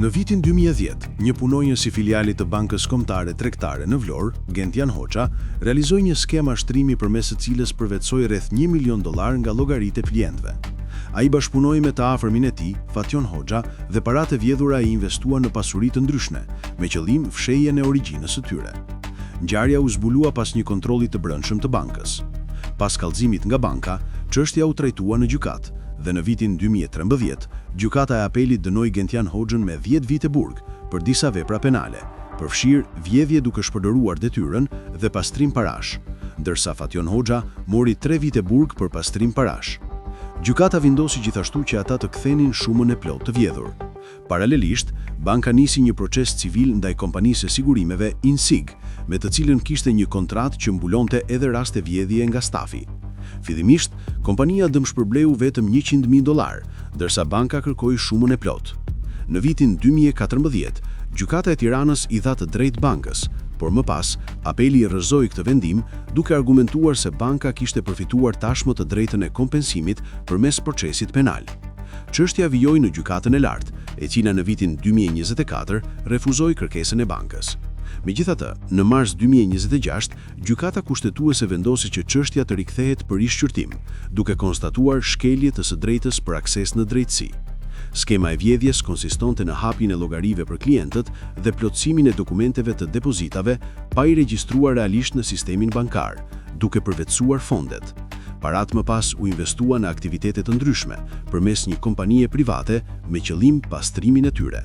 Në vitin 2010, një punonjës i filialit të Bankës Kombëtare Tregtare në Vlorë, Gentian Hoxha, realizoi një skemë mashtrimi përmes së cilës përvetsoi rreth $1 milion nga llogaritë e klientëve. Ai bashkëpunoi me të afërmin e tij, Fation Hoxha, dhe paratë e vjedhura ai investuan në pasuri të ndryshme, me qëllim fshehjen e origjinës së tyre. Ngjarja u zbulua pas një kontrolli të brendshëm të bankës. Pas kallëzimit nga banka, çështja u trajtua në gjykatë dhe në vitin 2013, gjykata e apelit dënoi Gentian Hoxhën me 10 vite burg për disa vepra penale, përfshirë vjedhje duke shpërdoruar detyrën dhe pastrim parash, ndërsa Fation Hoxha mori 3 vite burg për pastrim parash. Gjykata vendosi gjithashtu që ata të kthenin shumën e plotë të vjedhur. Paralelisht, banka nisi një proces civil ndaj kompanisë së sigurimeve Insig, me të cilën kishte një kontratë që mbulonte edhe raste vjedhje nga stafi. Fillimisht, kompania dëmshpërbleu vetëm $100.000, ndërsa banka kërkoi shumën e plotë. Në vitin 2014, gjykata e Tiranës i dha të drejtë bankës, por më pas, apeli i rrëzoi këtë vendim duke argumentuar se banka kishte përfituar tashmë të drejtën e kompensimit përmes procesit penal. Çështja vijoi në gjykatën e lartë, e cila në vitin 2024 refuzoi kërkesën e bankës. Megjithatë, në mars 2026, gjykata kushtetuese vendosi që çështja të rikthehet për rishqyrtim, duke konstatuar shkelje të së drejtës për akses në drejtësi. Skema e vjedhjes konsistonte në hapjen e llogarive për klientët dhe plotësimin e dokumenteve të depozitave pa i regjistruar realisht në sistemin bankar, duke përvetësuar fondet. Paratë më pas u investua në aktivitete të ndryshme përmes një kompanie private me qëllim pastrimin e tyre.